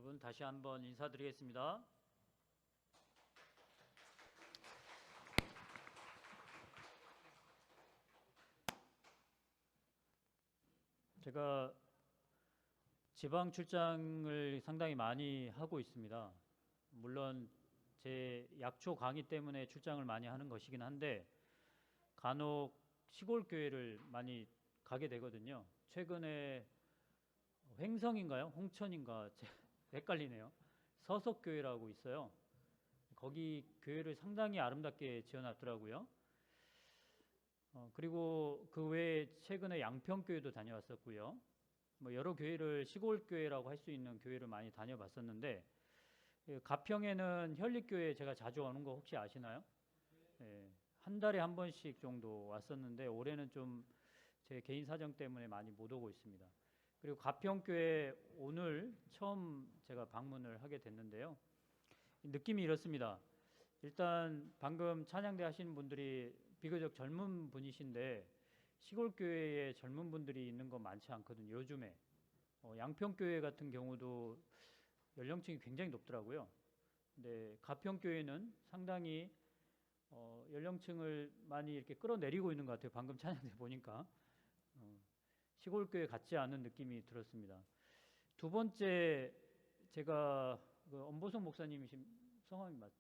여러분 다시 한번 인사드리겠습니다. 제가 지방 출장을 상당히 많이 하고 있습니다. 물론 제 약초 강의 때문에 출장을 많이 하는 것이긴 한데 간혹 시골 교회를 많이 가게 되거든요. 최근에 횡성인가요? 홍천인가? 헷갈리네요. 서석교회라고 있어요. 거기 교회를 상당히 아름답게 지어놨더라고요. 그리고 그 외에 최근에 양평교회도 다녀왔었고요. 뭐 여러 교회를 시골 교회라고 할 수 있는 교회를 많이 다녀봤었는데 가평에는 현립교회 제가 자주 오는 거 혹시 아시나요? 예, 한 달에 한 번씩 정도 왔었는데 올해는 좀 제 개인 사정 때문에 많이 못 오고 있습니다. 그리고 가평교회 오늘 처음 제가 방문을 하게 됐는데요. 느낌이 이렇습니다. 일단 방금 찬양대 하시는 분들이 비교적 젊은 분이신데 시골 교회에 젊은 분들이 있는 거 많지 않거든요. 요즘에 양평교회 같은 경우도 연령층이 굉장히 높더라고요. 근데 가평교회는 상당히 연령층을 많이 이렇게 끌어내리고 있는 것 같아요. 방금 찬양대 보니까 시골 교회 같지 않은 느낌이 들었습니다. 두 번째, 제가 엄보성 목사님이신 성함이 맞죠?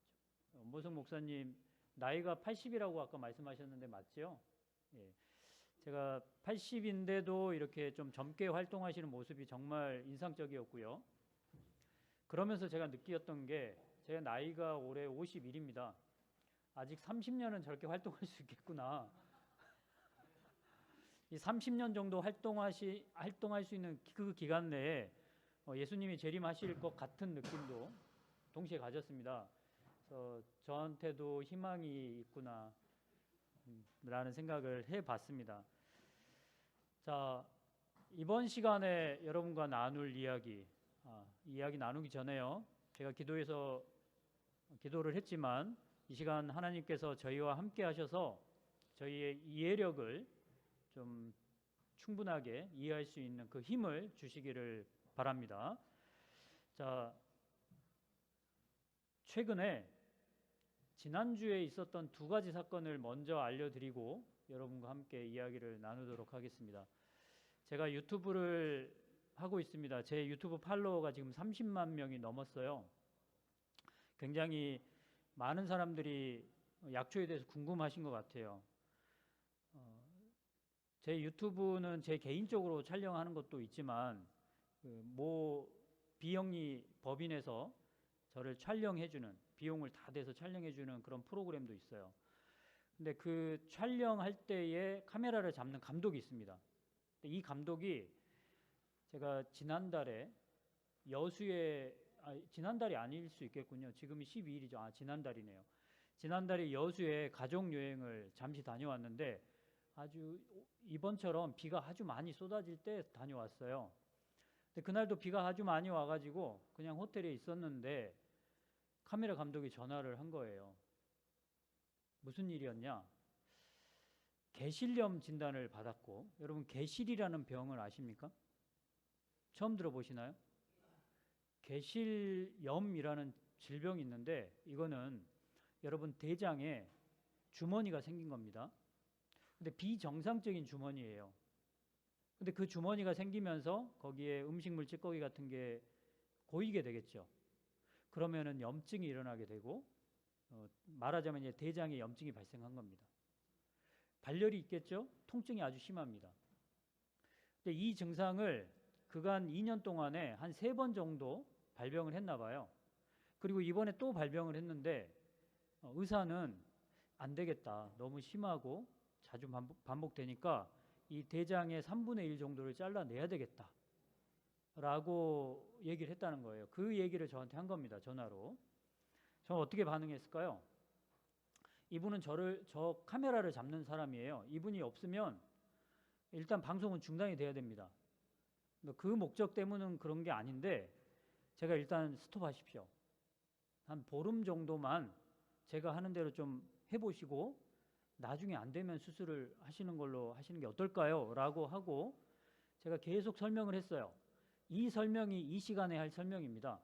엄보성 목사님 나이가 80이라고 아까 말씀하셨는데 맞죠? 예. 제가 80인데도 이렇게 좀 젊게 활동하시는 모습이 정말 인상적이었고요. 그러면서 제가 느꼈던 게 제 나이가 올해 51입니다. 아직 30년은 저렇게 활동할 수 있겠구나. 이 30년 정도 활동할 수 있는 그 기간 내에 예수님이 재림하실 것 같은 느낌도 동시에 가졌습니다. 그래서 저한테도 희망이 있구나 라는 생각을 해봤습니다. 자, 이번 시간에 여러분과 나눌 이야기 나누기 전에요. 제가 기도해서 기도를 했지만 이 시간 하나님께서 저희와 함께 하셔서 저희의 이해력을 좀 충분하게 이해할 수 있는 그 힘을 주시기를 바랍니다. 자, 최근에 지난주에 있었던 두 가지 사건을 먼저 알려드리고 여러분과 함께 이야기를 나누도록 하겠습니다. 제가 유튜브를 하고 있습니다. 제 유튜브 팔로워가 지금 30만 명이 넘었어요. 굉장히 많은 사람들이 약초에 대해서 궁금하신 것 같아요. 제 유튜브는 제 개인적으로 촬영하는 것도 있지만 모 비영리 법인에서 저를 촬영해주는, 비용을 다 대서 촬영해주는 그런 프로그램도 있어요. 근데 그 촬영할 때에 카메라를 잡는 감독이 있습니다. 이 감독이 제가 지난달에 지난달이 아닐 수 있겠군요. 지금이 12일이죠. 지난달이네요. 지난달에 여수에 가족여행을 잠시 다녀왔는데 아주 이번처럼 비가 아주 많이 쏟아질 때 다녀왔어요. 근데 그날도 비가 아주 많이 와가지고 그냥 호텔에 있었는데 카메라 감독이 전화를 한 거예요. 무슨 일이었냐? 개실염 진단을 받았고, 여러분 개실이라는 병을 아십니까? 처음 들어보시나요? 개실염이라는 질병이 있는데 이거는 여러분 대장에 주머니가 생긴 겁니다. 근데 비정상적인 주머니예요. 근데 그 주머니가 생기면서 거기에 음식물 찌꺼기 같은 게 고이게 되겠죠. 그러면은 염증이 일어나게 되고 말하자면 이제 대장에 염증이 발생한 겁니다. 발열이 있겠죠? 통증이 아주 심합니다. 근데 이 증상을 그간 2년 동안에 한 3번 정도 발병을 했나 봐요. 그리고 이번에 또 발병을 했는데 의사는 안 되겠다. 너무 심하고 자주 반복되니까 이 대장의 3분의 1 정도를 잘라내야 되겠다 라고 얘기를 했다는 거예요. 그 얘기를 저한테 한 겁니다. 전화로. 저는 어떻게 반응했을까요? 이분은 저 카메라를 잡는 사람이에요. 이분이 없으면 일단 방송은 중단이 돼야 됩니다. 그 목적 때문은 그런 게 아닌데 제가 일단 스톱하십시오. 한 보름 정도만 제가 하는 대로 좀 해보시고 나중에 안 되면 수술을 하시는 걸로 하시는 게 어떨까요? 라고 하고 제가 계속 설명을 했어요. 이 설명이 이 시간에 할 설명입니다.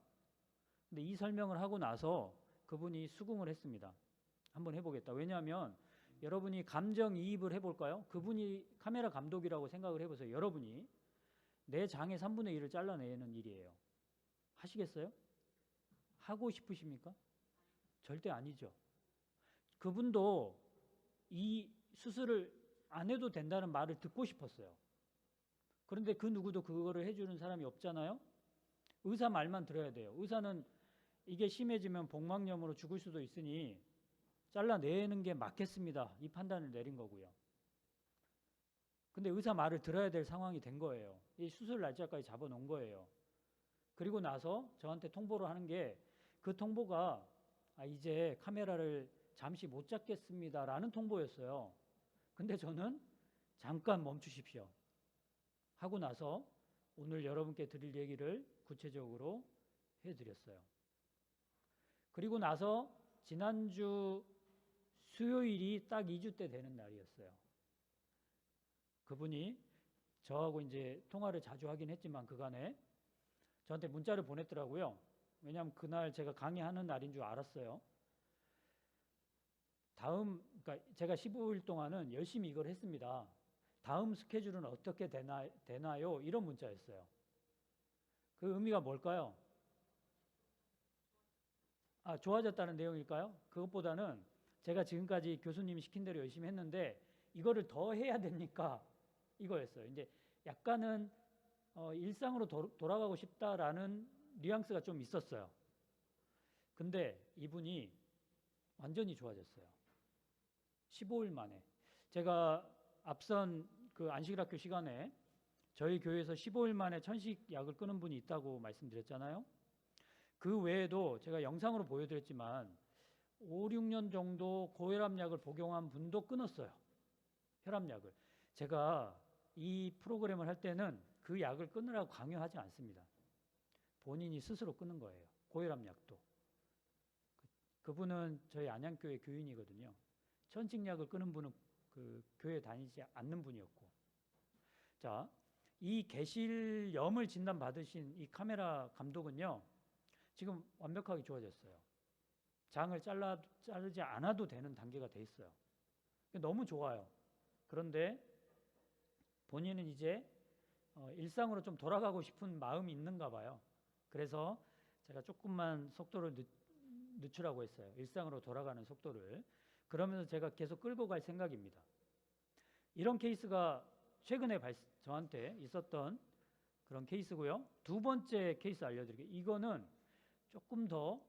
근데 이 설명을 하고 나서 그분이 수긍을 했습니다. 한번 해보겠다. 왜냐하면 여러분이 감정이입을 해볼까요? 그분이 카메라 감독이라고 생각을 해보세요. 여러분이 내 장의 3분의 1을 잘라내는 일이에요. 하시겠어요? 하고 싶으십니까? 절대 아니죠. 그분도 이 수술을 안 해도 된다는 말을 듣고 싶었어요. 그런데 그 누구도 그거를 해주는 사람이 없잖아요. 의사 말만 들어야 돼요. 의사는 이게 심해지면 복막염으로 죽을 수도 있으니 잘라내는 게 맞겠습니다. 이 판단을 내린 거고요. 근데 의사 말을 들어야 될 상황이 된 거예요. 이 수술 날짜까지 잡아놓은 거예요. 그리고 나서 저한테 통보를 하는 게 그 통보가 이제 카메라를 잠시 못 잡겠습니다 라는 통보였어요. 근데 저는 잠깐 멈추십시오 하고 나서 오늘 여러분께 드릴 얘기를 구체적으로 해드렸어요. 그리고 나서 지난주 수요일이 딱 2주 때 되는 날이었어요. 그분이 저하고 이제 통화를 자주 하긴 했지만 그간에 저한테 문자를 보냈더라고요. 왜냐하면 그날 제가 강의하는 날인 줄 알았어요. 그러니까 제가 15일 동안은 열심히 이걸 했습니다. 다음 스케줄은 어떻게 되나요? 이런 문자였어요. 그 의미가 뭘까요? 좋아졌다는 내용일까요? 그것보다는 제가 지금까지 교수님이 시킨 대로 열심히 했는데 이거를 더 해야 됩니까? 이거였어요. 이제 약간은 일상으로 돌아가고 싶다라는 뉘앙스가 좀 있었어요. 근데 이분이 완전히 좋아졌어요. 15일 만에. 제가 앞선 그 안식일학교 시간에 저희 교회에서 15일 만에 천식약을 끊은 분이 있다고 말씀드렸잖아요. 그 외에도 제가 영상으로 보여드렸지만 5, 6년 정도 고혈압약을 복용한 분도 끊었어요. 혈압약을. 제가 이 프로그램을 할 때는 그 약을 끊으라고 강요하지 않습니다. 본인이 스스로 끊는 거예요. 고혈압약도. 그분은 저희 안양교회 교인이거든요. 천식약을 끊은 분은 그 교회 다니지 않는 분이었고. 자, 이 개실염을 진단받으신 이 카메라 감독은요. 지금 완벽하게 좋아졌어요. 장을 자르지 않아도 되는 단계가 돼 있어요. 너무 좋아요. 그런데 본인은 이제 일상으로 좀 돌아가고 싶은 마음이 있는가 봐요. 그래서 제가 조금만 속도를 늦추라고 했어요. 일상으로 돌아가는 속도를. 그러면서 제가 계속 끌고 갈 생각입니다. 이런 케이스가 최근에 저한테 있었던 그런 케이스고요. 두 번째 케이스 알려드릴게요. 이거는 조금 더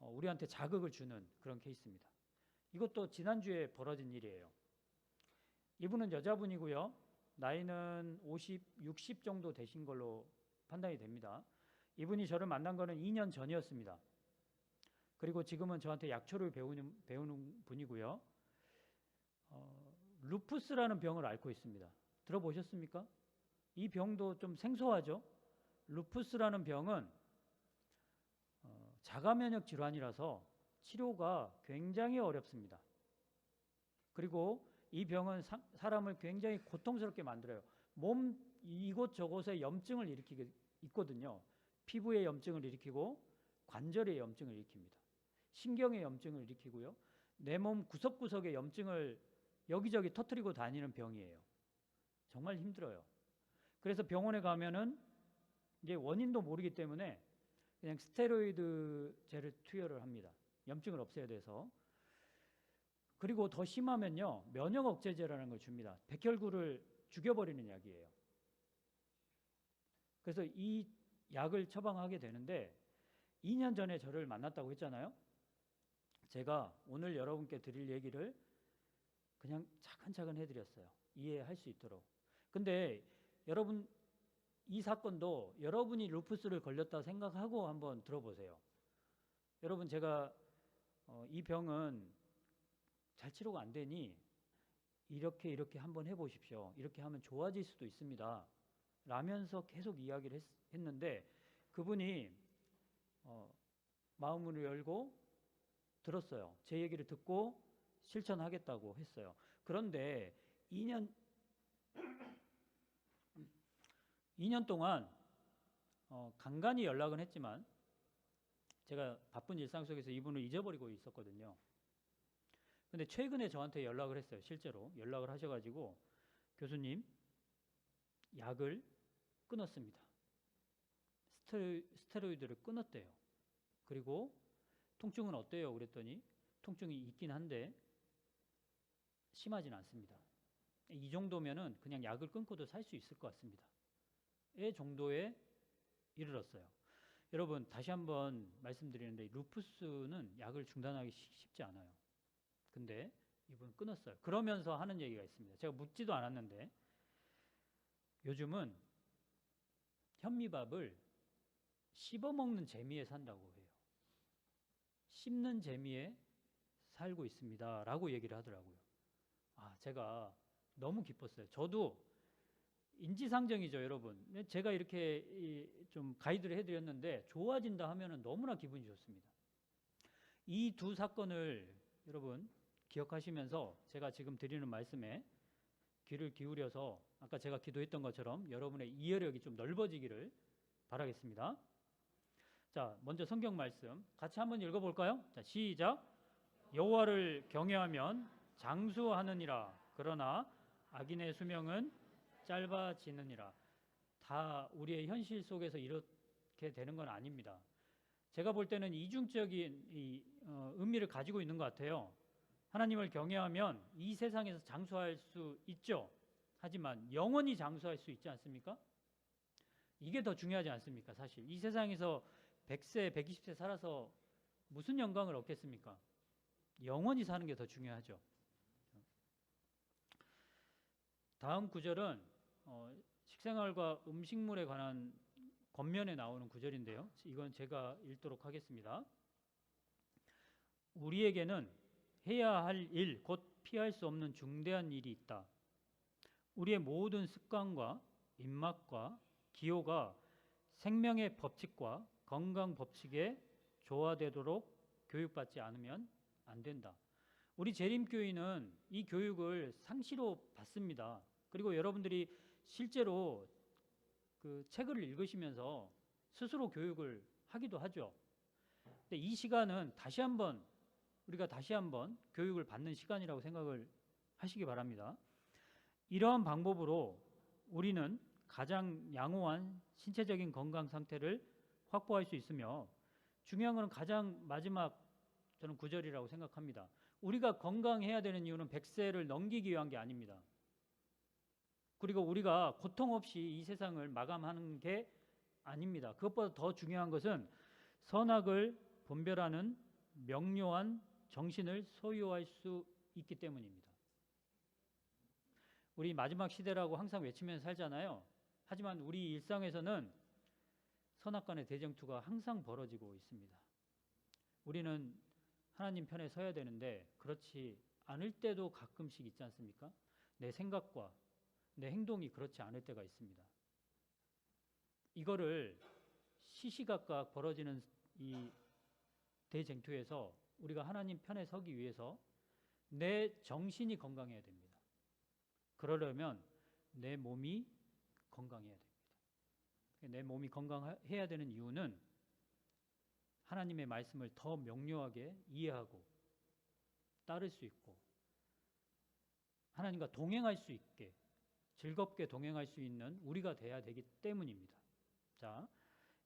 우리한테 자극을 주는 그런 케이스입니다. 이것도 지난주에 벌어진 일이에요. 이분은 여자분이고요. 나이는 50, 60 정도 되신 걸로 판단이 됩니다. 이분이 저를 만난 거는 2년 전이었습니다. 그리고 지금은 저한테 약초를 배우는 분이고요. 루푸스라는 병을 앓고 있습니다. 들어보셨습니까? 이 병도 좀 생소하죠? 루푸스라는 병은 자가면역 질환이라서 치료가 굉장히 어렵습니다. 그리고 이 병은 사람을 굉장히 고통스럽게 만들어요. 몸 이곳저곳에 염증을 일으키게 있거든요. 피부에 염증을 일으키고 관절에 염증을 일으킵니다. 신경에 염증을 일으키고요. 내 몸 구석구석에 염증을 여기저기 터뜨리고 다니는 병이에요. 정말 힘들어요. 그래서 병원에 가면은 이제 원인도 모르기 때문에 그냥 스테로이드제를 투여를 합니다. 염증을 없애야 돼서. 그리고 더 심하면요. 면역 억제제라는 걸 줍니다. 백혈구를 죽여버리는 약이에요. 그래서 이 약을 처방하게 되는데 2년 전에 저를 만났다고 했잖아요. 제가 오늘 여러분께 드릴 얘기를 그냥 차근차근 해드렸어요. 이해할 수 있도록. 근데 여러분 이 사건도 여러분이 루푸스를 걸렸다 생각하고 한번 들어보세요. 여러분 제가 이 병은 잘 치료가 안 되니 이렇게 한번 해보십시오. 이렇게 하면 좋아질 수도 있습니다. 라면서 계속 이야기를 했는데 그분이 마음을 열고 들었어요. 제 얘기를 듣고 실천하겠다고 했어요. 그런데 2년 동안 간간히 연락은 했지만 제가 바쁜 일상 속에서 이분을 잊어버리고 있었거든요. 근데 최근에 저한테 연락을 했어요. 실제로 연락을 하셔가지고 교수님, 약을 끊었습니다. 스테로이드를 끊었대요. 그리고 통증은 어때요? 그랬더니 통증이 있긴 한데 심하진 않습니다. 이 정도면은 그냥 약을 끊고도 살 수 있을 것 같습니다. 이 정도에 이르렀어요. 여러분 다시 한번 말씀드리는데 루푸스는 약을 중단하기 쉽지 않아요. 근데 이분 끊었어요. 그러면서 하는 얘기가 있습니다. 제가 묻지도 않았는데 요즘은 현미밥을 씹어먹는 재미에 산다고 해요. 씹는 재미에 살고 있습니다 라고 얘기를 하더라고요. 제가 너무 기뻤어요. 저도 인지상정이죠, 여러분. 제가 이렇게 좀 가이드를 해드렸는데 좋아진다 하면은 너무나 기분이 좋습니다. 이 두 사건을 여러분 기억하시면서 제가 지금 드리는 말씀에 귀를 기울여서 아까 제가 기도했던 것처럼 여러분의 이해력이 좀 넓어지기를 바라겠습니다. 자, 먼저 성경 말씀 같이 한번 읽어볼까요? 자, 시작. 여호와를 경외하면 장수하느니라. 그러나 악인의 수명은 짧아지느니라. 다 우리의 현실 속에서 이렇게 되는 건 아닙니다. 제가 볼 때는 이중적인 의미를 가지고 있는 것 같아요. 하나님을 경외하면 이 세상에서 장수할 수 있죠. 하지만 영원히 장수할 수 있지 않습니까? 이게 더 중요하지 않습니까? 사실 이 세상에서 100세, 120세 살아서 무슨 영광을 얻겠습니까? 영원히 사는 게 더 중요하죠. 다음 구절은 식생활과 음식물에 관한 겉면에 나오는 구절인데요. 이건 제가 읽도록 하겠습니다. 우리에게는 해야 할 일, 곧 피할 수 없는 중대한 일이 있다. 우리의 모든 습관과 입맛과 기호가 생명의 법칙과 건강 법칙에 조화되도록 교육받지 않으면 안 된다. 우리 재림교인은 이 교육을 상시로 받습니다. 그리고 여러분들이 실제로 그 책을 읽으시면서 스스로 교육을 하기도 하죠. 근데 이 시간은 우리가 다시 한번 교육을 받는 시간이라고 생각을 하시기 바랍니다. 이러한 방법으로 우리는 가장 양호한 신체적인 건강 상태를 확보할 수 있으며 중요한 것은 가장 마지막 저는 구절이라고 생각합니다. 우리가 건강해야 되는 이유는 100세를 넘기기 위한 게 아닙니다. 그리고 우리가 고통 없이 이 세상을 마감하는 게 아닙니다. 그것보다 더 중요한 것은 선악을 분별하는 명료한 정신을 소유할 수 있기 때문입니다. 우리 마지막 시대라고 항상 외치면서 살잖아요. 하지만 우리 일상에서는 선악간의 대쟁투가 항상 벌어지고 있습니다. 우리는 하나님 편에 서야 되는데 그렇지 않을 때도 가끔씩 있지 않습니까? 내 생각과 내 행동이 그렇지 않을 때가 있습니다. 이거를 시시각각 벌어지는 이 대쟁투에서 우리가 하나님 편에 서기 위해서 내 정신이 건강해야 됩니다. 그러려면 내 몸이 건강해야 됩니다. 내 몸이 건강해야 되는 이유는 하나님의 말씀을 더 명료하게 이해하고 따를 수 있고 하나님과 동행할 수 있게 즐겁게 동행할 수 있는 우리가 돼야 되기 때문입니다. 자,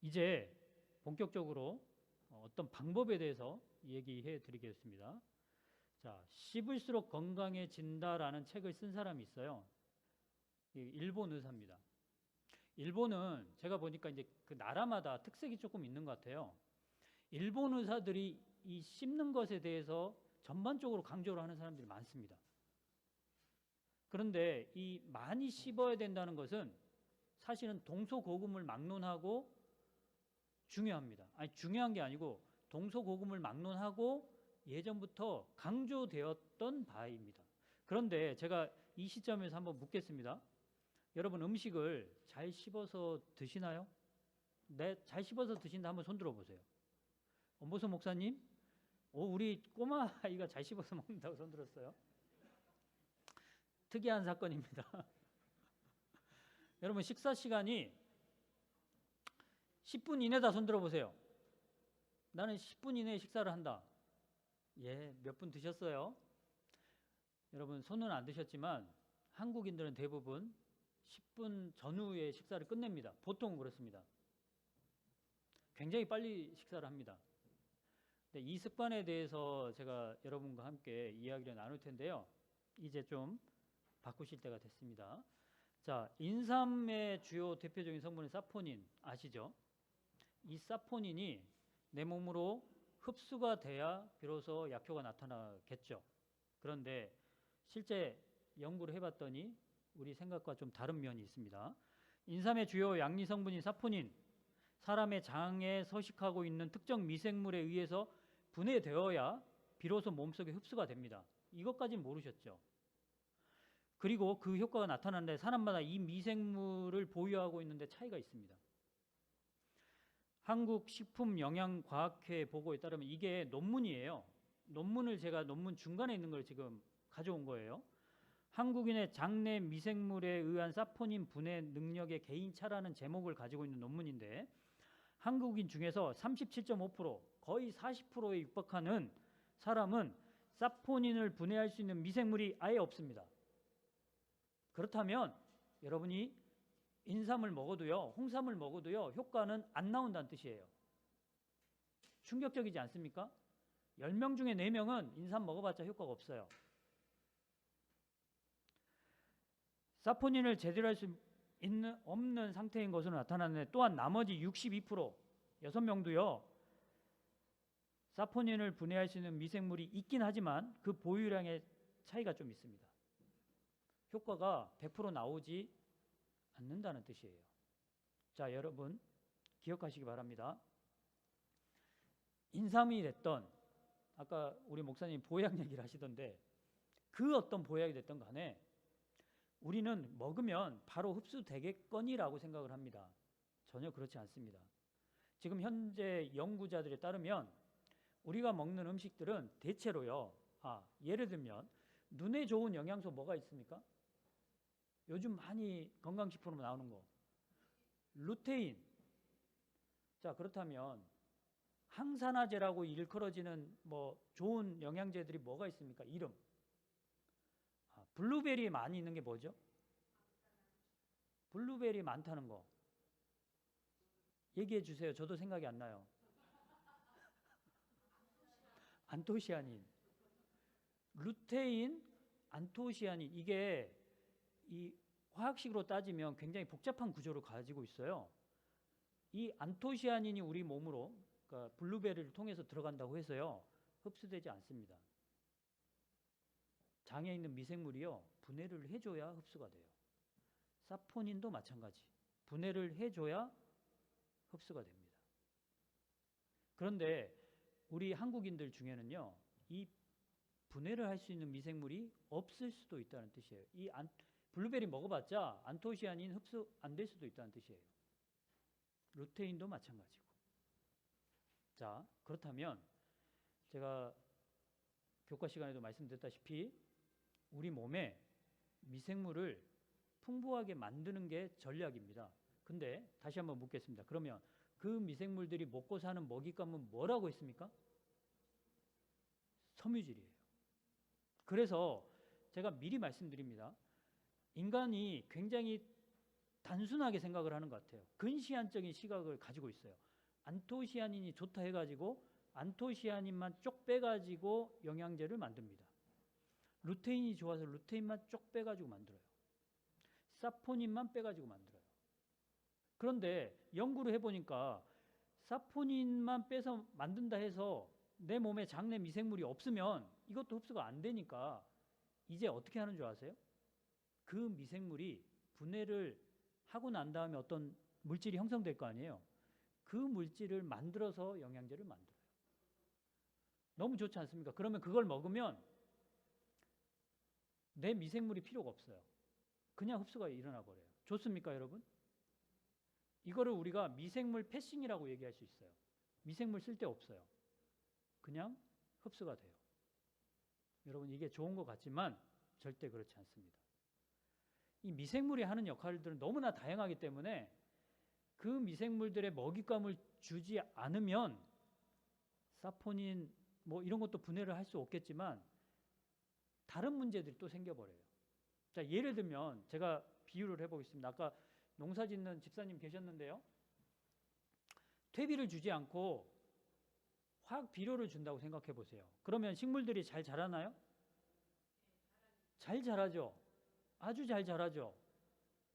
이제 본격적으로 어떤 방법에 대해서 얘기해 드리겠습니다. 자, 씹을수록 건강해진다라는 책을 쓴 사람이 있어요. 일본 의사입니다. 일본은 제가 보니까 이제 그 나라마다 특색이 조금 있는 것 같아요. 일본 의사들이 이 씹는 것에 대해서 전반적으로 강조를 하는 사람들이 많습니다. 그런데 이 많이 씹어야 된다는 것은 사실은 동서고금을 막론하고 중요합니다. 아니 중요한 게 아니고 동서고금을 막론하고 예전부터 강조되었던 바입니다. 그런데 제가 이 시점에서 한번 묻겠습니다. 여러분 음식을 잘 씹어서 드시나요? 네, 잘 씹어서 드신다 한번 손 들어보세요. 엄보선 목사님? 우리 꼬마 아이가 잘 씹어서 먹는다고 손 들었어요. 특이한 사건입니다. 여러분 식사 시간이 10분 이내다 손 들어보세요. 나는 10분 이내에 식사를 한다. 예, 몇 분 드셨어요? 여러분 손은 안 드셨지만 한국인들은 대부분 10분 전후에 식사를 끝냅니다. 보통은 그렇습니다. 굉장히 빨리 식사를 합니다. 이 습관에 대해서 제가 여러분과 함께 이야기를 나눌 텐데요. 이제 좀 바꾸실 때가 됐습니다. 자, 인삼의 주요 대표적인 성분은 사포닌 아시죠? 이 사포닌이 내 몸으로 흡수가 돼야 비로소 약효가 나타나겠죠. 그런데 실제 연구를 해봤더니 우리 생각과 좀 다른 면이 있습니다. 인삼의 주요 양리 성분인 사포닌, 사람의 장에 서식하고 있는 특정 미생물에 의해서 분해되어야 비로소 몸속에 흡수가 됩니다. 이것까지는 모르셨죠? 그리고 그 효과가 나타나는데 사람마다 이 미생물을 보유하고 있는데 차이가 있습니다. 한국식품영양과학회 보고에 따르면 이게 논문이에요. 논문을 제가 논문 중간에 있는 걸 지금 가져온 거예요. 한국인의 장내 미생물에 의한 사포닌 분해 능력의 개인차라는 제목을 가지고 있는 논문인데 한국인 중에서 37.5% 거의 40%에 육박하는 사람은 사포닌을 분해할 수 있는 미생물이 아예 없습니다. 그렇다면 여러분이 인삼을 먹어도요, 홍삼을 먹어도요, 효과는 안 나온다는 뜻이에요. 충격적이지 않습니까? 10명 중에 4명은 인삼 먹어봤자 효과가 없어요. 사포닌을 제대로 할 수 없는 상태인 것으로 나타나는데 또한 나머지 62% 6명도요, 사포닌을 분해할 수 있는 미생물이 있긴 하지만 그 보유량의 차이가 좀 있습니다. 효과가 100% 나오지 않는다는 뜻이에요. 자, 여러분 기억하시기 바랍니다. 인삼이 됐던 아까 우리 목사님 보약 얘기를 하시던데 그 어떤 보약이 됐던 간에 우리는 먹으면 바로 흡수되겠거니라고 생각을 합니다. 전혀 그렇지 않습니다. 지금 현재 연구자들에 따르면 우리가 먹는 음식들은 대체로요, 예를 들면 눈에 좋은 영양소 뭐가 있습니까? 요즘 많이 건강식품으로 나오는 거 루테인. 자, 그렇다면 항산화제라고 일컬어지는 뭐 좋은 영양제들이 뭐가 있습니까? 이름. 블루베리에 많이 있는 게 뭐죠? 블루베리 많다는 거 얘기해 주세요. 저도 생각이 안 나요. 안토시아닌, 루테인, 안토시아닌, 이게 이 화학식으로 따지면 굉장히 복잡한 구조를 가지고 있어요. 이 안토시아닌이 우리 몸으로, 그러니까 블루베리를 통해서 들어간다고 해서요, 흡수되지 않습니다. 장에 있는 미생물이요, 분해를 해줘야 흡수가 돼요. 사포닌도 마찬가지. 분해를 해줘야 흡수가 됩니다. 그런데 우리 한국인들 중에는요, 이 분해를 할 수 있는 미생물이 없을 수도 있다는 뜻이에요. 블루베리 먹어봤자 안토시아닌 흡수 안 될 수도 있다는 뜻이에요. 루테인도 마찬가지고. 자, 그렇다면 제가 교과 시간에도 말씀드렸다시피 우리 몸에 미생물을 풍부하게 만드는 게 전략입니다. 근데 다시 한번 묻겠습니다. 그러면 그 미생물들이 먹고 사는 먹잇감은 뭐라고 했습니까? 섬유질이에요. 그래서 제가 미리 말씀드립니다. 인간이 굉장히 단순하게 생각을 하는 것 같아요. 근시안적인 시각을 가지고 있어요. 안토시아닌이 좋다 해가지고 안토시아닌만 쪽 빼가지고 영양제를 만듭니다. 루테인이 좋아서 루테인만 쪽 빼가지고 만들어요. 사포닌만 빼가지고 만들어요. 그런데 연구를 해보니까 사포닌만 빼서 만든다 해서 내 몸에 장내 미생물이 없으면 이것도 흡수가 안 되니까 이제 어떻게 하는 줄 아세요? 그 미생물이 분해를 하고 난 다음에 어떤 물질이 형성될 거 아니에요? 그 물질을 만들어서 영양제를 만들어요. 너무 좋지 않습니까? 그러면 그걸 먹으면 내 미생물이 필요가 없어요. 그냥 흡수가 일어나 버려요. 좋습니까, 여러분? 이거를 우리가 미생물 패싱이라고 얘기할 수 있어요. 미생물 쓸 데 없어요. 그냥 흡수가 돼요. 여러분, 이게 좋은 것 같지만 절대 그렇지 않습니다. 이 미생물이 하는 역할들은 너무나 다양하기 때문에 그 미생물들의 먹잇감을 주지 않으면 사포닌 뭐 이런 것도 분해를 할 수 없겠지만 다른 문제들이 또 생겨버려요. 자, 예를 들면 제가 비유를 해보겠습니다. 아까 농사 짓는 집사님 계셨는데요. 퇴비를 주지 않고 화학 비료를 준다고 생각해 보세요. 그러면 식물들이 잘 자라나요? 잘 자라죠. 아주 잘 자라죠.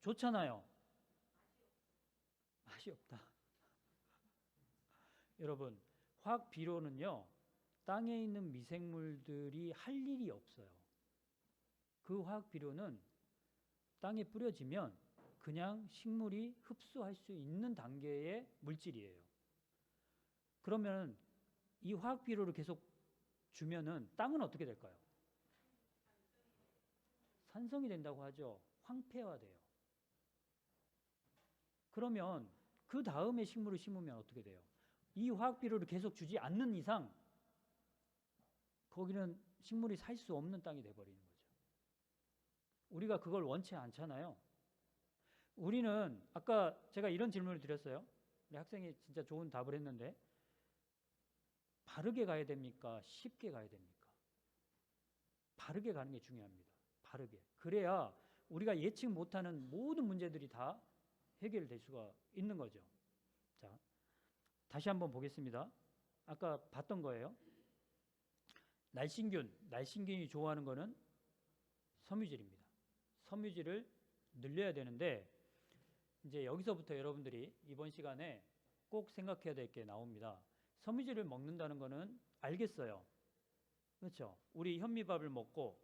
좋잖아요. 맛이 없다. 여러분, 화학 비료는요, 땅에 있는 미생물들이 할 일이 없어요. 그 화학 비료는 땅에 뿌려지면 그냥 식물이 흡수할 수 있는 단계의 물질이에요. 그러면 이 화학 비료를 계속 주면은 땅은 어떻게 될까요? 산성이 된다고 하죠. 황폐화돼요. 그러면 그 다음에 식물을 심으면 어떻게 돼요? 이 화학 비료를 계속 주지 않는 이상 거기는 식물이 살 수 없는 땅이 돼버리는 거죠. 우리가 그걸 원치 않잖아요. 우리는 아까 제가 이런 질문을 드렸어요. 우리 학생이 진짜 좋은 답을 했는데 바르게 가야 됩니까? 쉽게 가야 됩니까? 바르게 가는 게 중요합니다. 바르게. 그래야 우리가 예측 못하는 모든 문제들이 다 해결될 수가 있는 거죠. 자, 다시 한번 보겠습니다. 아까 봤던 거예요. 날씬균이 좋아하는 거는 섬유질입니다. 섬유질을 늘려야 되는데 이제 여기서부터 여러분들이 이번 시간에 꼭 생각해야 될 게 나옵니다. 섬유질을 먹는다는 거는 알겠어요. 그렇죠? 우리 현미밥을 먹고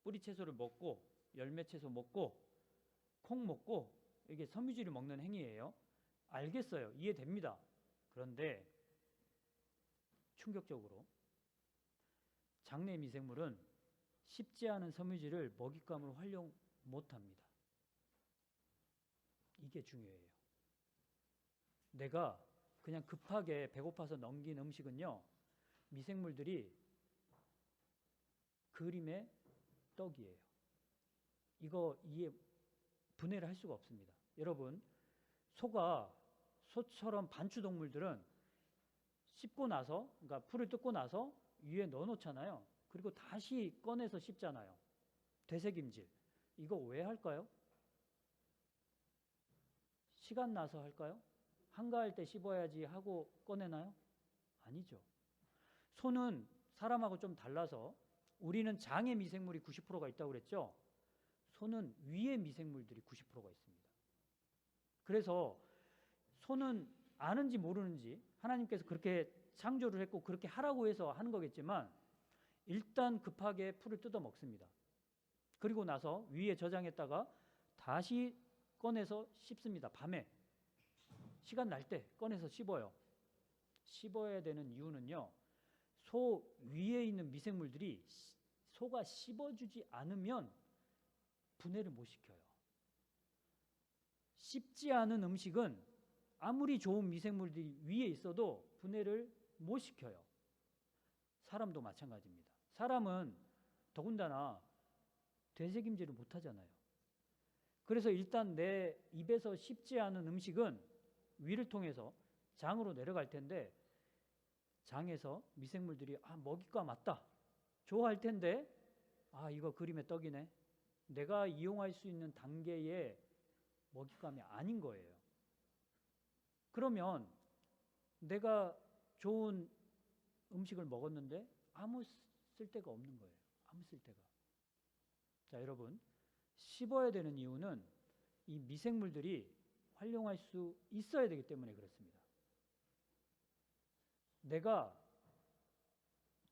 뿌리 채소를 먹고 열매 채소 먹고 콩 먹고 이게 섬유질을 먹는 행위예요. 알겠어요. 이해됩니다. 그런데 충격적으로 장내 미생물은 쉽지 않은 섬유질을 먹잇감으로 활용 못합니다. 이게 중요해요. 내가 그냥 급하게 배고파서 넘긴 음식은요, 미생물들이 그림의 떡이에요. 이거 분해를 할 수가 없습니다. 여러분, 소처럼 반추동물들은 씹고 나서, 그러니까 풀을 뜯고 나서 위에 넣어 놓잖아요. 그리고 다시 꺼내서 씹잖아요. 되새김질. 이거 왜 할까요? 시간 나서 할까요? 한가할 때 씹어야지 하고 꺼내나요? 아니죠. 소는 사람하고 좀 달라서 우리는 장에 미생물이 90%가 있다고 그랬죠? 소는 위에 미생물들이 90%가 있습니다. 그래서 소는 아는지 모르는지 하나님께서 그렇게 창조를 했고 그렇게 하라고 해서 하는 거겠지만 일단 급하게 풀을 뜯어 먹습니다. 그리고 나서 위에 저장했다가 다시 꺼내서 씹습니다. 밤에 시간 날 때 꺼내서 씹어요. 씹어야 되는 이유는요, 소 위에 있는 미생물들이 소가 씹어주지 않으면 분해를 못 시켜요. 씹지 않은 음식은 아무리 좋은 미생물들이 위에 있어도 분해를 못 시켜요. 사람도 마찬가지입니다. 사람은 더군다나 되새김질을 못 하잖아요. 그래서 일단 내 입에서 씹지 않은 음식은 위를 통해서 장으로 내려갈 텐데 장에서 미생물들이 먹잇감 맞다. 좋아할 텐데 이거 그림의 떡이네. 내가 이용할 수 있는 단계의 먹잇감이 아닌 거예요. 그러면 내가 좋은 음식을 먹었는데 아무 쓸데가 없는 거예요. 아무 쓸데가. 자, 여러분, 씹어야 되는 이유는 이 미생물들이 활용할 수 있어야 되기 때문에 그렇습니다. 내가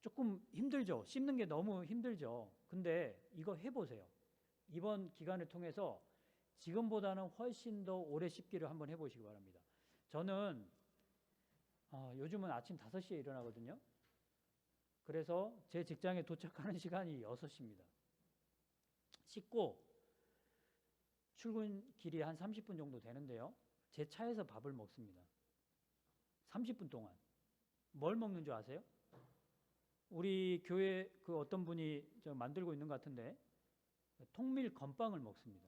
조금 힘들죠. 씹는 게 너무 힘들죠. 근데 이거 해보세요. 이번 기간을 통해서 지금보다는 훨씬 더 오래 씹기를 한번 해보시기 바랍니다. 저는 요즘은 아침 5시에 일어나거든요. 그래서 제 직장에 도착하는 시간이 6시입니다. 씻고 출근길이 한 30분 정도 되는데요. 제 차에서 밥을 먹습니다. 30분 동안. 뭘 먹는 줄 아세요? 우리 교회 그 어떤 분이 만들고 있는 것 같은데 통밀 건빵을 먹습니다.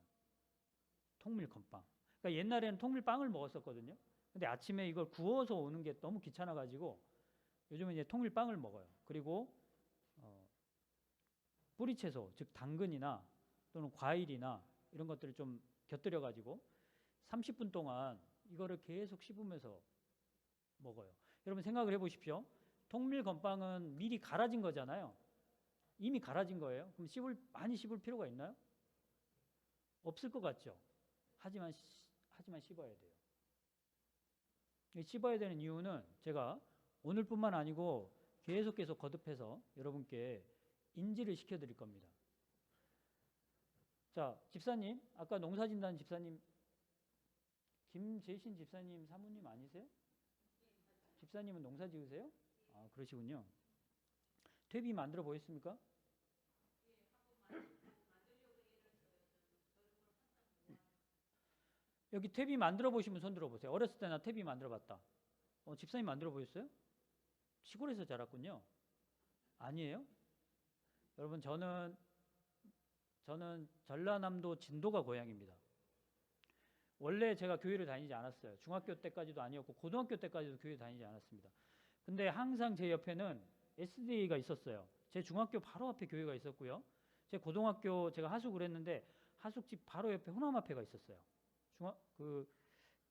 통밀 건빵. 그러니까 옛날에는 통밀빵을 먹었었거든요. 근데 아침에 이걸 구워서 오는 게 너무 귀찮아가지고 요즘은 이제 통밀빵을 먹어요. 그리고 뿌리채소, 즉 당근이나 또는 과일이나 이런 것들을 좀 곁들여 가지고 30분 동안 이거를 계속 씹으면서 먹어요. 여러분 생각을 해보십시오. 통밀 건빵은 미리 갈아진 거잖아요. 이미 갈아진 거예요. 그럼 많이 씹을 필요가 있나요? 없을 것 같죠. 하지만 씹어야 돼요. 씹어야 되는 이유는 제가 오늘뿐만 아니고 계속 거듭해서 여러분께 인지를 시켜드릴 겁니다. 자, 집사님, 아까 농사진다는 집사님, 김재신 집사님 사모님 아니세요? 집사님은 농사 지으세요? 아, 그러시군요. 퇴비 만들어 보였습니까? 여기 퇴비 만들어 보시면 손 들어 보세요. 어렸을 때 나 퇴비 만들어 봤다. 집사님 만들어 보셨어요? 시골에서 자랐군요. 아니에요? 여러분 저는 전라남도 진도가 고향입니다. 원래 제가 교회를 다니지 않았어요. 중학교 때까지도 아니었고 고등학교 때까지도 교회 다니지 않았습니다. 근데 항상 제 옆에는 SDA가 있었어요. 제 중학교 바로 앞에 교회가 있었고요. 제 고등학교 제가 하숙을 했는데 하숙집 바로 옆에 호남앞에가 있었어요. 그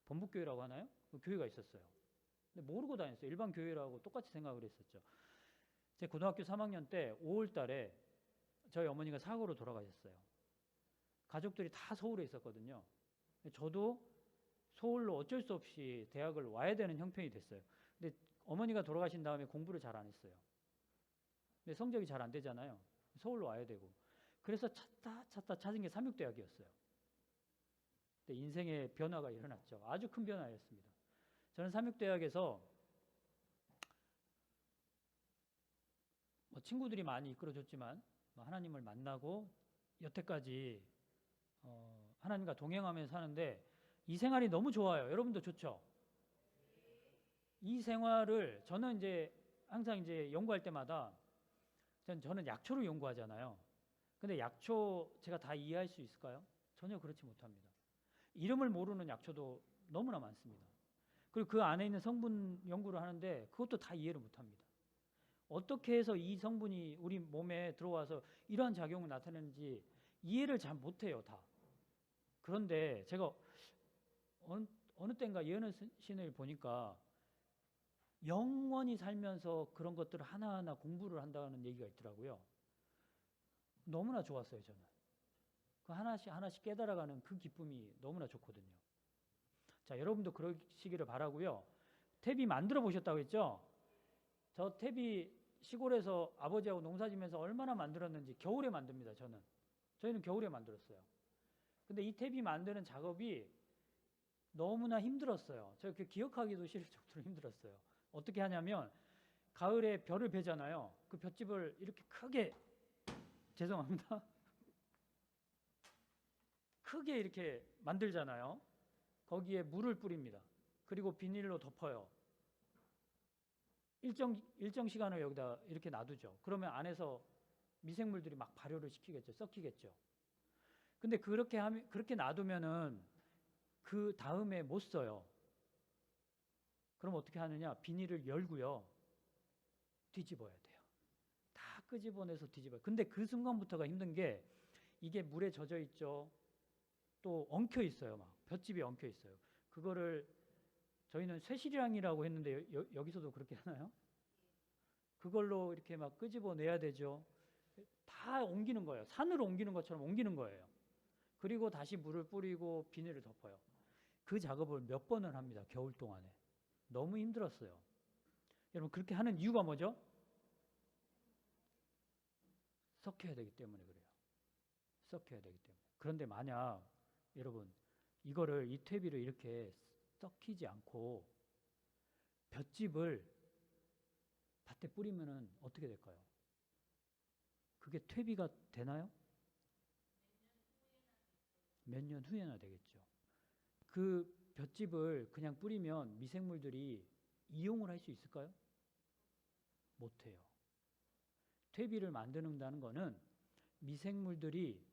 범북교회라고 하나요? 그 교회가 있었어요. 근데 모르고 다녔어요. 일반 교회라고 똑같이 생각을 했었죠. 제 고등학교 3학년 때 5월 달에 저희 어머니가 사고로 돌아가셨어요. 가족들이 다 서울에 있었거든요. 저도 서울로 어쩔 수 없이 대학을 와야 되는 형편이 됐어요. 근데 어머니가 돌아가신 다음에 공부를 잘 안 했어요. 근데 성적이 잘 안 되잖아요. 서울로 와야 되고. 그래서 찾다 찾은 게 삼육대학이었어요. 근데 인생의 변화가 일어났죠. 아주 큰 변화였습니다. 저는 삼육대학에서 친구들이 많이 이끌어줬지만 하나님을 만나고 여태까지 하나님과 동행하면서 사는데 이 생활이 너무 좋아요. 여러분도 좋죠? 이 생활을 저는 이제 항상 이제 연구할 때마다 저는 약초를 연구하잖아요. 근데 약초 제가 다 이해할 수 있을까요? 전혀 그렇지 못합니다. 이름을 모르는 약초도 너무나 많습니다. 그리고 그 안에 있는 성분 연구를 하는데 그것도 다 이해를 못합니다. 어떻게 해서 이 성분이 우리 몸에 들어와서 이러한 작용을 나타내는지 이해를 잘 못해요, 다. 그런데 제가 어느 때인가 예언의 신을 보니까 영원히 살면서 그런 것들을 하나하나 공부를 한다는 얘기가 있더라고요. 너무나 좋았어요, 저는. 그 하나씩 깨달아가는 그 기쁨이 너무나 좋거든요. 자, 여러분도 그러시기를 바라고요. 탭이 만들어 보셨다고 했죠? 저 탭이 시골에서 아버지하고 농사지면서 얼마나 만들었는지 겨울에 만듭니다, 저희는 겨울에 만들었어요. 근데 이 탭이 만드는 작업이 너무나 힘들었어요. 제가 기억하기도 싫을 정도로 힘들었어요. 어떻게 하냐면 가을에 벼를 베잖아요. 그 볏짚을 이렇게 크게, 죄송합니다, 크게 이렇게 만들잖아요. 거기에 물을 뿌립니다. 그리고 비닐로 덮어요. 일정 시간을 여기다 이렇게 놔두죠. 그러면 안에서 미생물들이 막 발효를 시키겠죠. 썩히겠죠. 근데 그렇게 놔두면은 그 다음에 못 써요. 그럼 어떻게 하느냐? 비닐을 열고요. 뒤집어야 돼요. 다 끄집어내서 뒤집어요. 근데 그 순간부터가 힘든 게 이게 물에 젖어 있죠. 또 엉켜 있어요. 막 볏짚이 엉켜 있어요. 그거를 저희는 쇠실이랑이라고 했는데 여기서도 그렇게 하나요? 그걸로 이렇게 막 끄집어내야 되죠. 다 옮기는 거예요. 산으로 옮기는 것처럼 옮기는 거예요. 그리고 다시 물을 뿌리고 비닐을 덮어요. 그 작업을 몇 번을 합니다. 겨울 동안에. 너무 힘들었어요. 여러분 그렇게 하는 이유가 뭐죠? 썩혀야 되기 때문에 그래요. 썩혀야 되기 때문에. 그런데 만약 여러분 이 퇴비를 이렇게 썩히지 않고 볏짚을 밭에 뿌리면은 어떻게 될까요? 그게 퇴비가 되나요? 몇 년 후에나 되겠죠. 그 볏짚을 그냥 뿌리면 미생물들이 이용을 할 수 있을까요? 못해요. 퇴비를 만드는다는 것은 미생물들이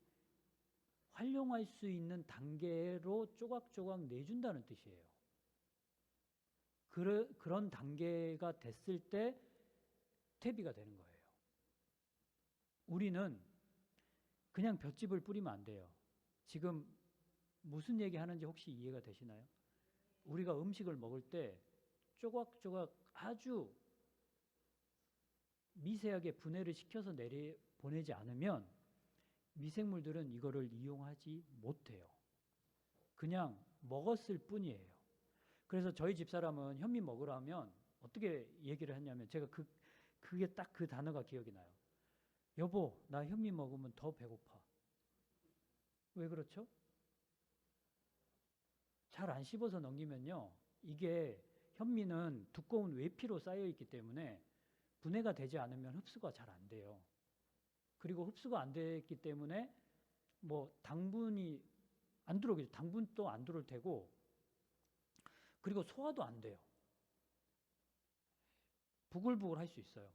활용할 수 있는 단계로 조각조각 내준다는 뜻이에요. 그런 단계가 됐을 때 벼태비가 되는 거예요. 우리는 그냥 볏짚을 뿌리면 안 돼요. 지금 무슨 얘기 하는지 혹시 이해가 되시나요? 우리가 음식을 먹을 때 조각조각 아주 미세하게 분해를 시켜서 내려보내지 않으면 미생물들은 이거를 이용하지 못해요. 그냥 먹었을 뿐이에요. 그래서 저희 집사람은 현미 먹으라 하면 어떻게 얘기를 했냐면 제가 그게 딱 그 단어가 기억이 나요. 여보, 나 현미 먹으면 더 배고파. 왜 그렇죠? 잘 안 씹어서 넘기면요. 이게 현미는 두꺼운 외피로 쌓여 있기 때문에 분해가 되지 않으면 흡수가 잘 안 돼요. 그리고 흡수가 안 됐기 때문에 뭐 당분이 안 들어오겠죠. 당분도 안 들어올 테고, 그리고 소화도 안 돼요. 부글부글 할 수 있어요.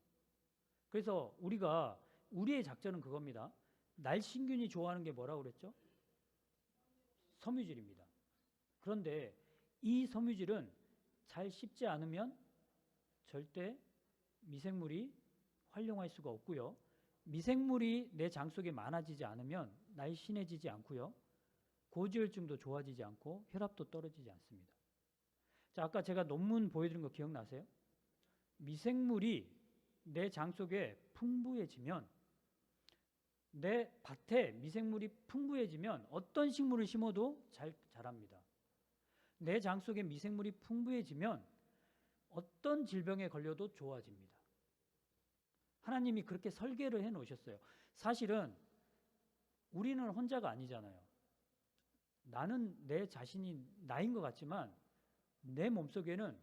그래서 우리의 작전은 그겁니다. 날씬균이 좋아하는 게 뭐라고 그랬죠? 섬유질입니다. 그런데 이 섬유질은 잘 씹지 않으면 절대 미생물이 활용할 수가 없고요. 미생물이 내 장 속에 많아지지 않으면 날씬해지지 않고요. 고지혈증도 좋아지지 않고 혈압도 떨어지지 않습니다. 자, 아까 제가 논문 보여드린 거 기억나세요? 미생물이 내 장 속에 풍부해지면, 내 밭에 미생물이 풍부해지면 어떤 식물을 심어도 잘 자랍니다. 내 장 속에 미생물이 풍부해지면 어떤 질병에 걸려도 좋아집니다. 하나님이 그렇게 설계를 해 놓으셨어요. 사실은 우리는 혼자가 아니잖아요. 나는 내 자신이 나인 것 같지만 내 몸속에는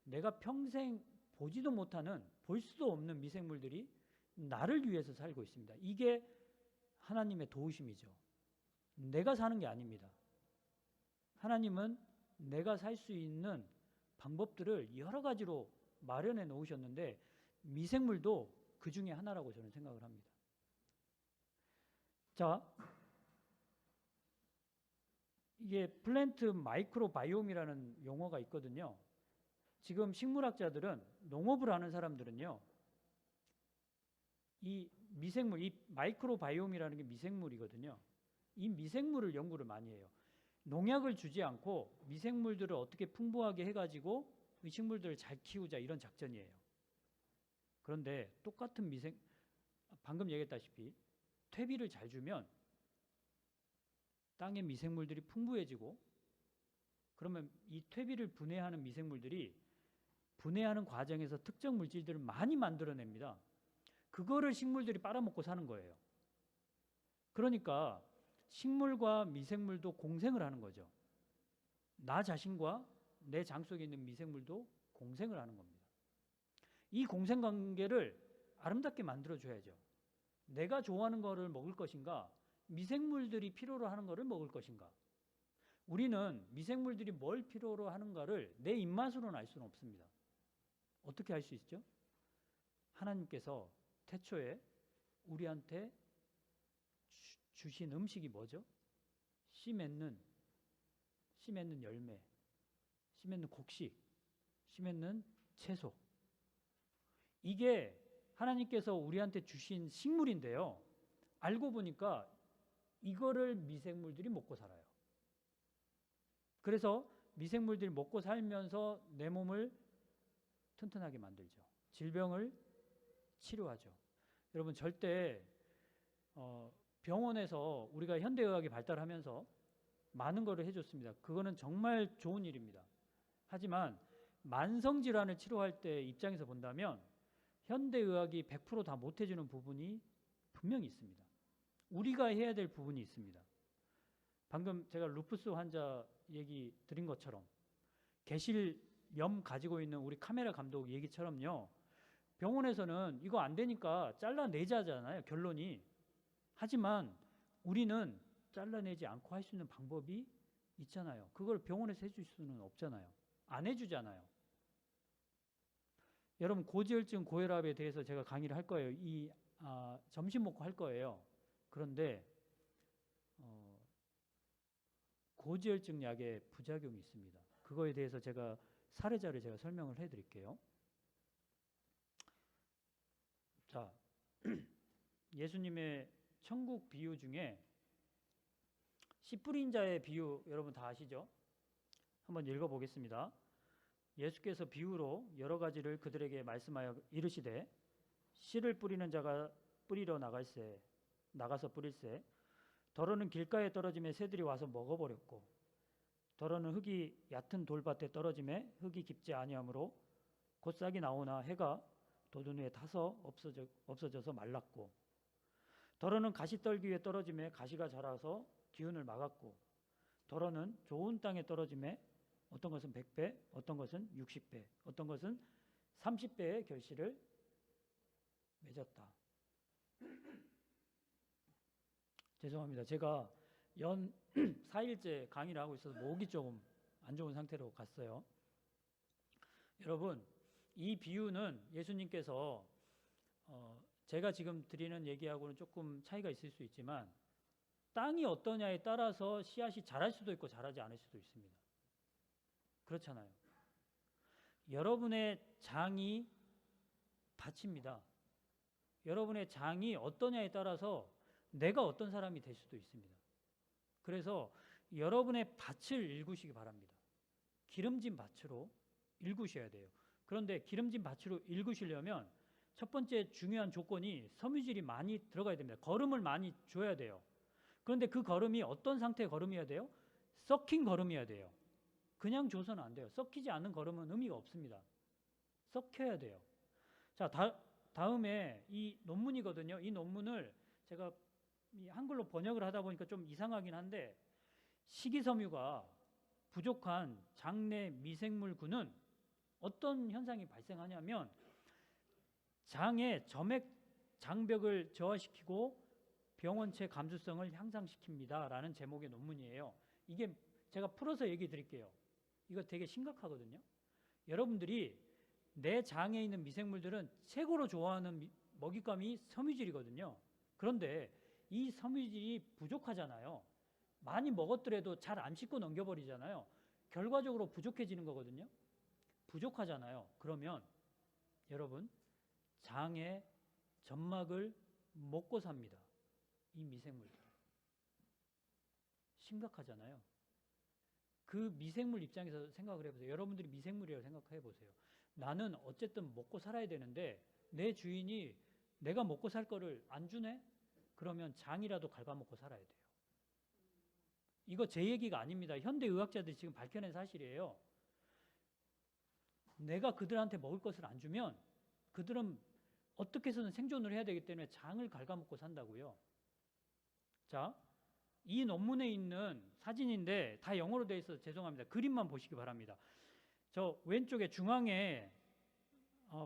내가 평생 보지도 못하는, 볼 수도 없는 미생물들이 나를 위해서 살고 있습니다. 이게 하나님의 도우심이죠. 내가 사는 게 아닙니다. 하나님은 내가 살 수 있는 방법들을 여러 가지로 마련해 놓으셨는데 미생물도 그 중에 하나라고 저는 생각을 합니다. 자, 이게 플랜트 마이크로바이옴이라는 용어가 있거든요. 지금 식물학자들은, 농업을 하는 사람들은요, 이 미생물, 이 마이크로바이옴이라는 게 미생물이거든요. 이 미생물을 연구를 많이 해요. 농약을 주지 않고 미생물들을 어떻게 풍부하게 해가지고 이 식물들을 잘 키우자, 이런 작전이에요. 그런데 똑같은 방금 얘기했다시피 퇴비를 잘 주면 땅의 미생물들이 풍부해지고, 그러면 이 퇴비를 분해하는 미생물들이 분해하는 과정에서 특정 물질들을 많이 만들어냅니다. 그거를 식물들이 빨아먹고 사는 거예요. 그러니까 식물과 미생물도 공생을 하는 거죠. 나 자신과 내 장 속에 있는 미생물도 공생을 하는 겁니다. 이 공생 관계를 아름답게 만들어줘야죠. 내가 좋아하는 거를 먹을 것인가, 미생물들이 필요로 하는 거를 먹을 것인가. 우리는 미생물들이 뭘 필요로 하는가를 내 입맛으로는 알 수는 없습니다. 어떻게 알 수 있죠? 하나님께서 태초에 우리한테 주신 음식이 뭐죠? 씨 맺는 열매, 씨 맺는 곡식, 씨 맺는 채소. 이게 하나님께서 우리한테 주신 식물인데요. 알고 보니까 이거를 미생물들이 먹고 살아요. 그래서 미생물들이 먹고 살면서 내 몸을 튼튼하게 만들죠. 질병을 치료하죠. 여러분, 절대 병원에서 우리가 현대의학이 발달하면서 많은 것을 해줬습니다. 그거는 정말 좋은 일입니다. 하지만 만성질환을 치료할 때 입장에서 본다면 현대의학이 100% 다 못해주는 부분이 분명히 있습니다. 우리가 해야 될 부분이 있습니다. 방금 제가 루푸스 환자 얘기 드린 것처럼, 개실염 가지고 있는 우리 카메라 감독 얘기처럼요, 병원에서는 이거 안 되니까 잘라내자잖아요, 결론이. 하지만 우리는 잘라내지 않고 할 수 있는 방법이 있잖아요. 그걸 병원에서 해줄 수는 없잖아요. 안 해주잖아요. 여러분, 고지혈증, 고혈압에 대해서 제가 강의를 할 거예요. 점심 먹고 할 거예요. 그런데 고지혈증 약에 부작용이 있습니다. 그거에 대해서 제가 사례자를 제가 설명을 해드릴게요. 자, 예수님의 천국 비유 중에 씨 뿌린 자의 비유 여러분 다 아시죠? 한번 읽어보겠습니다. 예수께서 비유로 여러 가지를 그들에게 말씀하여 이르시되 씨를 뿌리는 자가 뿌리러 나가서 뿌릴새 더러는 길가에 떨어짐에 새들이 와서 먹어버렸고 더러는 흙이 얕은 돌밭에 떨어짐에 흙이 깊지 아니하므로 곧 싹이 나오나 해가 돋은 후에 타서 없어져서 말랐고 더러는 가시떨기 위에 떨어짐에 가시가 자라서 기운을 막았고 더러는 좋은 땅에 떨어짐에 어떤 것은 100배, 어떤 것은 60배, 어떤 것은 30배의 결실을 맺었다. 죄송합니다. 제가 연 4일째 강의를 하고 있어서 목이 조금 안 좋은 상태로 갔어요. 여러분, 이 비유는 예수님께서 제가 지금 드리는 얘기하고는 조금 차이가 있을 수 있지만 땅이 어떠냐에 따라서 씨앗이 자랄 수도 있고 자라지 않을 수도 있습니다. 그렇잖아요. 여러분의 장이 밭입니다. 여러분의 장이 어떠냐에 따라서 내가 어떤 사람이 될 수도 있습니다. 그래서 여러분의 밭을 일구시기 바랍니다. 기름진 밭으로 일구셔야 돼요. 그런데 기름진 밭으로 일구시려면 첫 번째 중요한 조건이 섬유질이 많이 들어가야 됩니다. 거름을 많이 줘야 돼요. 그런데 그 거름이 어떤 상태의 거름이어야 돼요? 썩힌 거름이어야 돼요. 그냥 줘서는 안 돼요. 썩히지 않은 거름은 의미가 없습니다. 썩혀야 돼요. 자, 다음에 이 논문이거든요. 이 논문을 제가 한글로 번역을 하다 보니까 좀 이상하긴 한데 식이섬유가 부족한 장내 미생물군은 어떤 현상이 발생하냐면 장의 장벽을 저하시키고 병원체 감수성을 향상시킵니다 라는 제목의 논문이에요. 이게 제가 풀어서 얘기 드릴게요. 이거 되게 심각하거든요. 여러분들이 내 장에 있는 미생물들은 최고로 좋아하는 먹잇감이 섬유질이거든요. 그런데 이 섬유질이 부족하잖아요. 많이 먹었더라도 잘 안 씹고 넘겨버리잖아요. 결과적으로 부족해지는 거거든요. 부족하잖아요. 그러면 여러분 장의 점막을 먹고 삽니다. 이 미생물들. 심각하잖아요. 그 미생물 입장에서 생각을 해보세요. 여러분들이 미생물이라고 생각해 보세요. 나는 어쨌든 먹고 살아야 되는데 내 주인이 내가 먹고 살 거를 안 주네? 그러면 장이라도 갉아먹고 살아야 돼요. 이거 제 얘기가 아닙니다. 현대 의학자들이 지금 밝혀낸 사실이에요. 내가 그들한테 먹을 것을 안 주면 그들은 어떻게 해서든 생존을 해야 되기 때문에 장을 갉아먹고 산다고요. 자, 이 논문에 있는 사진인데 다 영어로 되어 있어서 죄송합니다. 그림만 보시기 바랍니다. 저 왼쪽에 중앙에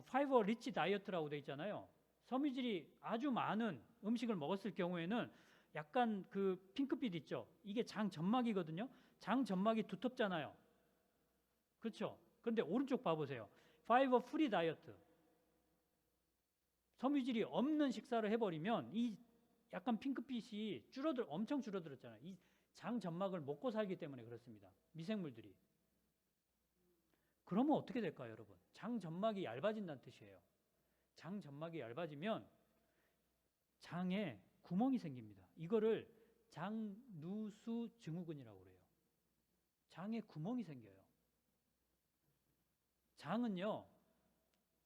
파이버 리치 다이어트라고 되어 있잖아요. 섬유질이 아주 많은 음식을 먹었을 경우에는 약간 그 핑크빛 있죠. 이게 장 점막이거든요. 장 점막이 두텁잖아요. 그렇죠? 그런데 오른쪽 봐보세요. 파이버 프리 다이어트. 섬유질이 없는 식사를 해버리면 이 약간 핑크빛이 엄청 줄어들었잖아요. 이 장 점막을 먹고 살기 때문에 그렇습니다. 미생물들이. 그러면 어떻게 될까요, 여러분? 장 점막이 얇아진다는 뜻이에요. 장 점막이 얇아지면 장에 구멍이 생깁니다. 이거를 장누수 증후군이라고 그래요. 장에 구멍이 생겨요. 장은요,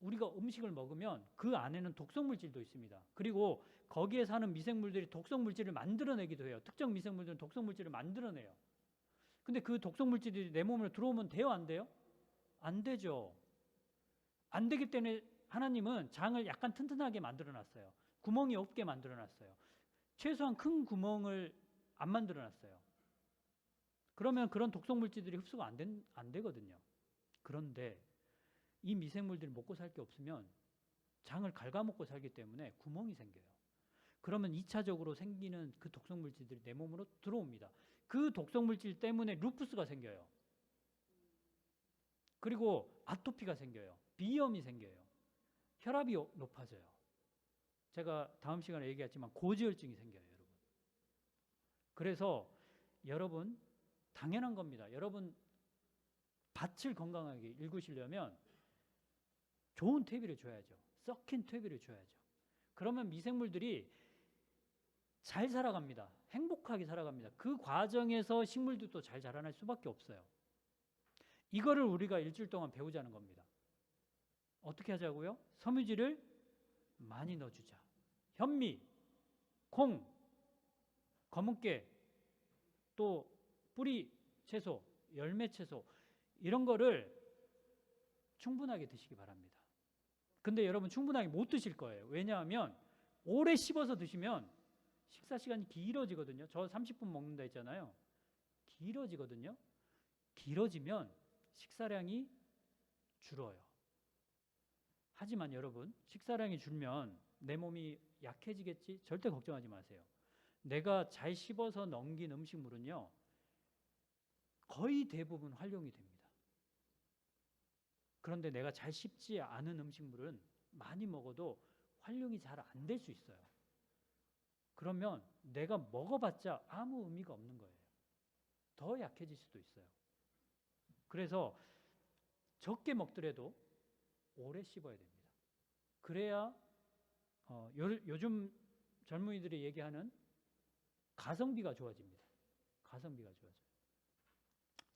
우리가 음식을 먹으면 그 안에는 독성물질도 있습니다. 그리고 거기에 사는 미생물들이 독성물질을 만들어내기도 해요. 특정 미생물들은 독성물질을 만들어내요. 근데 그 독성물질이 내 몸으로 들어오면 돼요, 안 돼요? 안 되죠. 안 되기 때문에 하나님은 장을 약간 튼튼하게 만들어놨어요. 구멍이 없게 만들어놨어요. 최소한 큰 구멍을 안 만들어놨어요. 그러면 그런 독성물질들이 흡수가 안 되거든요. 그런데 이 미생물들이 먹고 살 게 없으면 장을 갉아먹고 살기 때문에 구멍이 생겨요. 그러면 2차적으로 생기는 그 독성물질들이 내 몸으로 들어옵니다. 그 독성물질 때문에 루푸스가 생겨요. 그리고 아토피가 생겨요. 비염이 생겨요. 혈압이 높아져요. 제가 다음 시간에 얘기했지만 고지혈증이 생겨요, 여러분. 그래서 여러분 당연한 겁니다. 여러분 밭을 건강하게 일구시려면 좋은 퇴비를 줘야죠. 썩힌 퇴비를 줘야죠. 그러면 미생물들이 잘 살아갑니다. 행복하게 살아갑니다. 그 과정에서 식물들도 잘 자라날 수밖에 없어요. 이거를 우리가 일주일 동안 배우자는 겁니다. 어떻게 하자고요? 섬유질을 많이 넣어주자. 현미, 콩, 검은깨, 또 뿌리 채소, 열매 채소 이런 거를 충분하게 드시기 바랍니다. 근데 여러분 충분하게 못 드실 거예요. 왜냐하면 오래 씹어서 드시면 식사 시간이 길어지거든요. 저 30분 먹는다 했잖아요. 길어지거든요. 길어지면 식사량이 줄어요. 하지만 여러분, 식사량이 줄면 내 몸이 약해지겠지? 절대 걱정하지 마세요. 내가 잘 씹어서 넘긴 음식물은요, 거의 대부분 활용이 됩니다. 그런데 내가 잘 씹지 않은 음식물은 많이 먹어도 활용이 잘 안 될 수 있어요. 그러면 내가 먹어봤자 아무 의미가 없는 거예요. 더 약해질 수도 있어요. 그래서 적게 먹더라도 오래 씹어야 됩니다. 그래야 요즘 젊은이들이 얘기하는 가성비가 좋아집니다. 가성비가 좋아져요.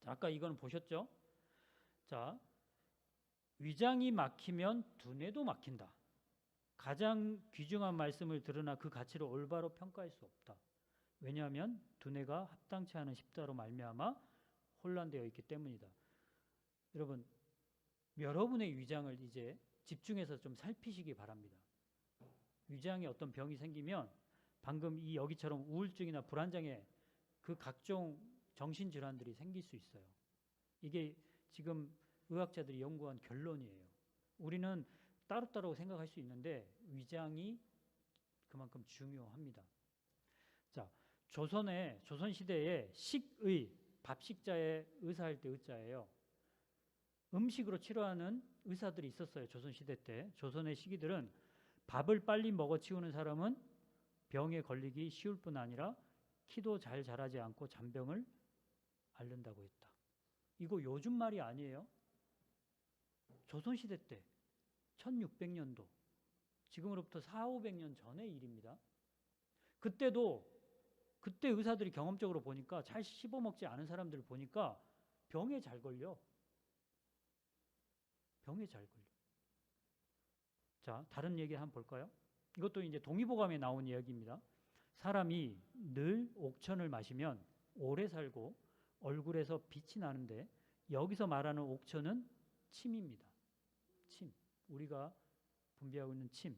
자, 아까 이거는 보셨죠? 자, 위장이 막히면 두뇌도 막힌다. 가장 귀중한 말씀을 들으나 그 가치를 올바로 평가할 수 없다. 왜냐하면 두뇌가 합당치 않은 십자로 말미암아 혼란되어 있기 때문이다. 여러분, 여러분의 위장을 이제 집중해서 좀 살피시기 바랍니다. 위장에 어떤 병이 생기면 방금 이 여기처럼 우울증이나 불안장애 그 각종 정신질환들이 생길 수 있어요. 이게 지금 의학자들이 연구한 결론이에요. 우리는 따로따로 생각할 수 있는데 위장이 그만큼 중요합니다. 자, 조선시대에 식의, 밥식자의 의사할 때 의자예요. 음식으로 치료하는 의사들이 있었어요. 조선시대 때. 조선의 시기들은 밥을 빨리 먹어치우는 사람은 병에 걸리기 쉬울 뿐 아니라 키도 잘 자라지 않고 잔병을 앓는다고 했다. 이거 요즘 말이 아니에요. 조선시대 때 1600년도 지금으로부터 400~500년 전의 일입니다. 그때 의사들이 경험적으로 보니까 잘 씹어먹지 않은 사람들을 보니까 병에 잘 걸려. 병에 잘 걸려. 자, 다른 얘기 한번 볼까요? 이것도 이제 동의보감에 나온 이야기입니다. 사람이 늘 옥천을 마시면 오래 살고 얼굴에서 빛이 나는데 여기서 말하는 옥천은 침입니다. 침. 우리가 분비하고 있는 침.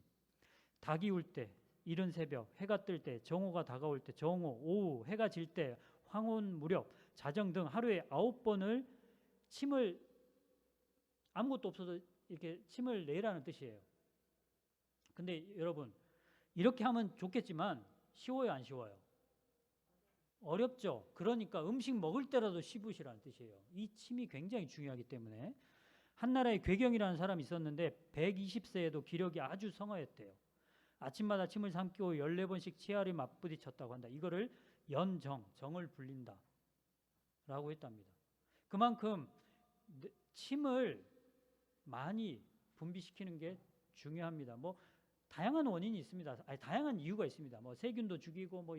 닭이 울 때, 이른 새벽, 해가 뜰 때, 정오가 다가올 때, 정오, 오후, 해가 질 때, 황혼 무렵, 자정 등 하루에 9번을 침을 아무것도 없어도 이렇게 침을 내라는 뜻이에요. 근데 여러분, 이렇게 하면 좋겠지만 쉬워요, 안 쉬워요? 어렵죠. 그러니까 음식 먹을 때라도 씹으시라는 뜻이에요. 이 침이 굉장히 중요하기 때문에. 한나라에 괴경이라는 사람이 있었는데 120세에도 기력이 아주 성하였대요. 아침마다 침을 삼키고 14번씩 치아를 맞부딪혔다고 한다. 이거를 연정, 정을 불린다 라고 했답니다. 그만큼 침을 많이 분비시키는 게 중요합니다. 뭐 다양한 원인이 있습니다. 아니, 다양한 이유가 있습니다. 뭐 세균도 죽이고 뭐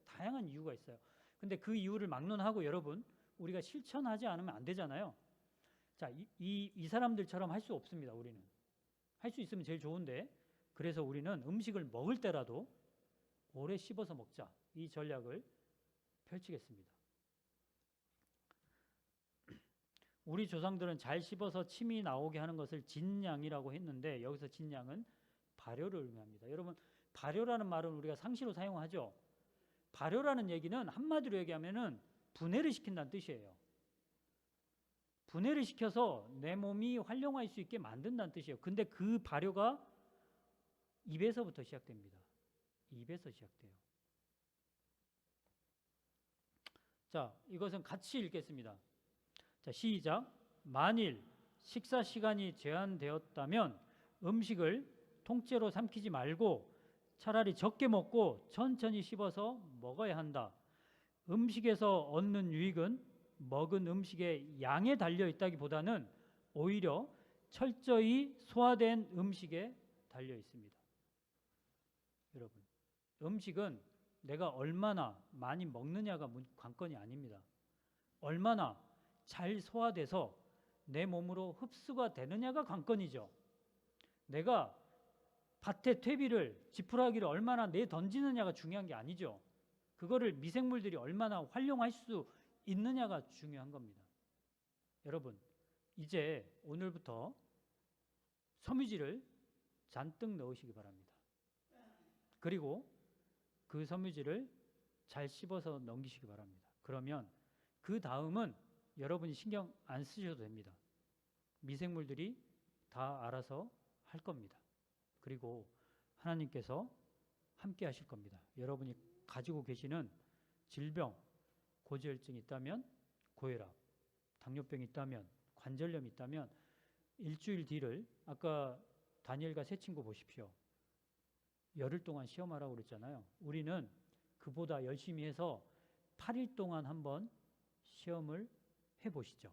다양한 이유가 있어요. 근데 그 이유를 막론하고 여러분 우리가 실천하지 않으면 안 되잖아요. 자, 이 사람들처럼 할 수 없습니다. 우리는 할 수 있으면 제일 좋은데, 그래서 우리는 음식을 먹을 때라도 오래 씹어서 먹자, 이 전략을 펼치겠습니다. 우리 조상들은 잘 씹어서 침이 나오게 하는 것을 진양이라고 했는데 여기서 진양은 발효를 의미합니다. 여러분, 발효라는 말은 우리가 상시로 사용하죠. 발효라는 얘기는 한마디로 얘기하면은 분해를 시킨다는 뜻이에요. 분해를 시켜서 내 몸이 활용할 수 있게 만든다는 뜻이에요. 근데 그 발효가 입에서부터 시작됩니다. 입에서 시작돼요. 자, 이것은 같이 읽겠습니다. 자, 시작. 만일 식사 시간이 제한되었다면 음식을 통째로 삼키지 말고 차라리 적게 먹고 천천히 씹어서 먹어야 한다. 음식에서 얻는 유익은 먹은 음식의 양에 달려 있다기보다는 오히려 철저히 소화된 음식에 달려 있습니다. 여러분, 음식은 내가 얼마나 많이 먹느냐가 관건이 아닙니다. 얼마나 잘 소화돼서 내 몸으로 흡수가 되느냐가 관건이죠. 내가 밭에 퇴비를 지푸라기를 얼마나 내 던지느냐가 중요한 게 아니죠. 그거를 미생물들이 얼마나 활용할 수 있느냐가 중요한 겁니다. 여러분, 이제 오늘부터 섬유질을 잔뜩 넣으시기 바랍니다. 그리고 그 섬유질을 잘 씹어서 넘기시기 바랍니다. 그러면 그 다음은 여러분이 신경 안 쓰셔도 됩니다. 미생물들이 다 알아서 할 겁니다. 그리고 하나님께서 함께 하실 겁니다. 여러분이 가지고 계시는 질병, 고지혈증이 있다면 고혈압, 당뇨병이 있다면 관절염이 있다면 일주일 뒤를 아까 다니엘과 세 친구 보십시오. 열흘 동안 시험하라고 그랬잖아요. 우리는 그보다 열심히 해서 8일 동안 한번 시험을 해보시죠.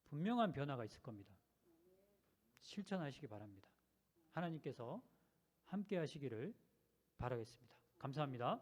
분명한 변화가 있을 겁니다. 실천하시기 바랍니다. 하나님께서 함께 하시기를 바라겠습니다. 감사합니다.